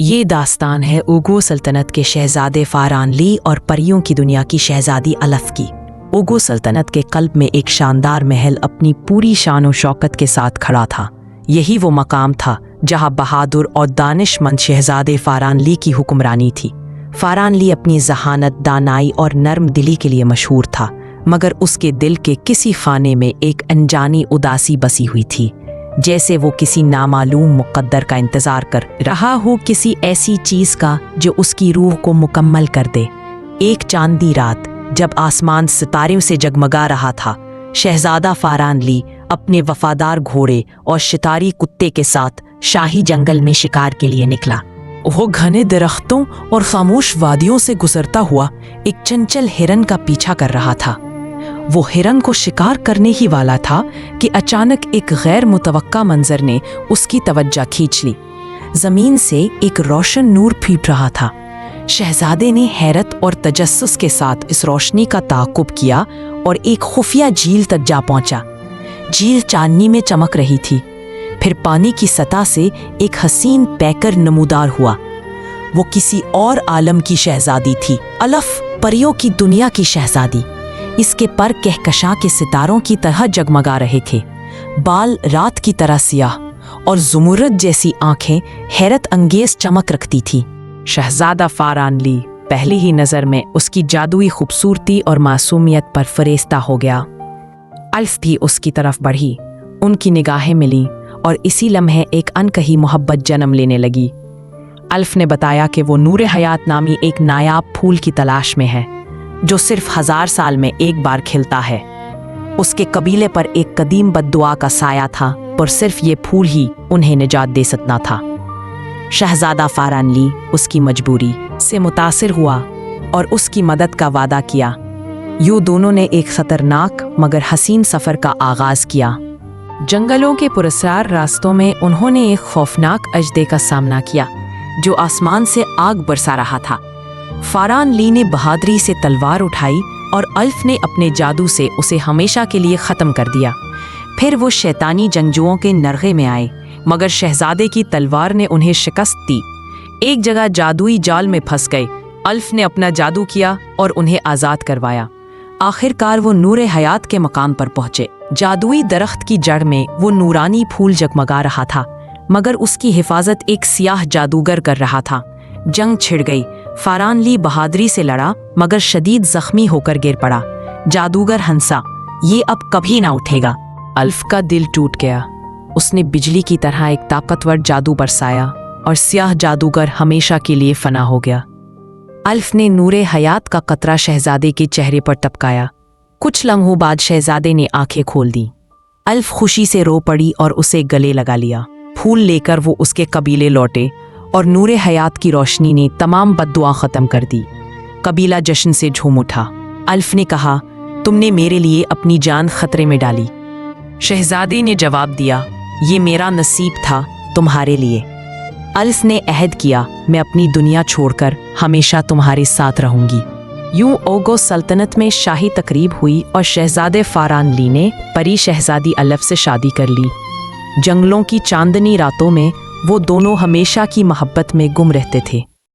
یہ داستان ہے اوگو سلطنت کے شہزادے فاران لی اور پریوں کی دنیا کی شہزادی الف کی۔ اوگو سلطنت کے قلب میں ایک شاندار محل اپنی پوری شان و شوکت کے ساتھ کھڑا تھا۔ یہی وہ مقام تھا جہاں بہادر اور دانش مند شہزادے فاران لی کی حکمرانی تھی۔ فاران لی اپنی ذہانت، دانائی اور نرم دلی کے لیے مشہور تھا، مگر اس کے دل کے کسی خانے میں ایک انجانی اداسی بسی ہوئی تھی، جیسے وہ کسی نامعلوم مقدر کا انتظار کر رہا ہو، کسی ایسی چیز کا جو اس کی روح کو مکمل کر دے۔ ایک چاندنی رات جب آسمان ستاروں سے جگمگا رہا تھا، شہزادہ فاران لی اپنے وفادار گھوڑے اور شکاری کتے کے ساتھ شاہی جنگل میں شکار کے لیے نکلا۔ وہ گھنے درختوں اور خاموش وادیوں سے گزرتا ہوا ایک چنچل ہرن کا پیچھا کر رہا تھا۔ وہ ہرن کو شکار کرنے ہی والا تھا کہ اچانک ایک غیر متوقع منظر نے اس کی توجہ کھینچ لی۔ زمین سے ایک روشن نور پھوٹ رہا تھا۔ شہزادے نے حیرت اور تجسس کے ساتھ اس روشنی کا تعاقب کیا اور ایک خفیہ جھیل تک جا پہنچا۔ جھیل چاندنی میں چمک رہی تھی، پھر پانی کی سطح سے ایک حسین پیکر نمودار ہوا۔ وہ کسی اور عالم کی شہزادی تھی، الف، پریوں کی دنیا کی شہزادی۔ اس کے پر کہکشاں کے ستاروں کی طرح جگمگا رہے تھے، بال رات کی طرح سیاہ، اور زمرد جیسی آنکھیں حیرت انگیز چمک رکھتی تھی۔ شہزادہ فاران لی پہلی ہی نظر میں اس کی جادوئی خوبصورتی اور معصومیت پر فریفتہ ہو گیا۔ الف بھی اس کی طرف بڑھی، ان کی نگاہیں ملیں اور اسی لمحے ایک انکہی محبت جنم لینے لگی۔ الف نے بتایا کہ وہ نور حیات نامی ایک نایاب پھول کی تلاش میں ہے، جو صرف 1000 سال میں ایک بار کھلتا ہے۔ اس کے قبیلے پر ایک قدیم بد دعا کا سایہ تھا، اور صرف یہ پھول ہی انہیں نجات دے سکتا تھا۔ شہزادہ فاران لی اس کی مجبوری سے متاثر ہوا اور اس کی مدد کا وعدہ کیا۔ یوں دونوں نے ایک خطرناک مگر حسین سفر کا آغاز کیا۔ جنگلوں کے پراسرار راستوں میں انہوں نے ایک خوفناک اژدہے کا سامنا کیا جو آسمان سے آگ برسا رہا تھا۔ فاران لی نے بہادری سے تلوار اٹھائی اور الف نے اپنے جادو سے اسے ہمیشہ کے لیے ختم کر دیا۔ پھر وہ شیطانی جنگجوؤں کے نرغے میں آئے، مگر شہزادے کی تلوار نے انہیں شکست دی۔ ایک جگہ جادوئی جال میں پھنس گئے، الف نے اپنا جادو کیا اور انہیں آزاد کروایا۔ آخر کار وہ نور حیات کے مقام پر پہنچے۔ جادوئی درخت کی جڑ میں وہ نورانی پھول جگمگا رہا تھا، مگر اس کی حفاظت ایک سیاہ جادوگر کر رہا تھا۔ جنگ چھڑ گئی، فاران لی بہادری سے لڑا مگر شدید زخمی ہو کر گر پڑا۔ جادوگر ہنسا، یہ اب کبھی نہ اٹھے گا۔ الف کا دل ٹوٹ گیا۔ اس نے بجلی کی طرح ایک طاقتور جادو برسایا اور سیاہ جادوگر ہمیشہ کے لیے فنا ہو گیا۔ الف نے نور حیات کا قطرہ شہزادے کے چہرے پر ٹپکایا۔ کچھ لمحوں بعد شہزادے نے آنکھیں کھول دیں۔ الف خوشی سے رو پڑی اور اسے گلے لگا لیا۔ پھول لے کر وہ اس کے قبیلے لوٹے اور نور حیات کی روشنی نے تمام بد دعا ختم کر دی۔ قبیلہ جشن سے جھوم اٹھا۔ الف نے کہا، تم نے میرے لیے اپنی جان خطرے میں ڈالی۔ شہزادے نے جواب دیا، یہ میرا نصیب تھا تمہارے لیے۔ الف نے عہد کیا، میں اپنی دنیا چھوڑ کر ہمیشہ تمہارے ساتھ رہوں گی۔ یوں اوگو سلطنت میں شاہی تقریب ہوئی اور شہزادے فاران لی نے پری شہزادی الف سے شادی کر لی۔ جنگلوں کی چاندنی راتوں میں وہ دونوں ہمیشہ کی محبت میں گم رہتے تھے۔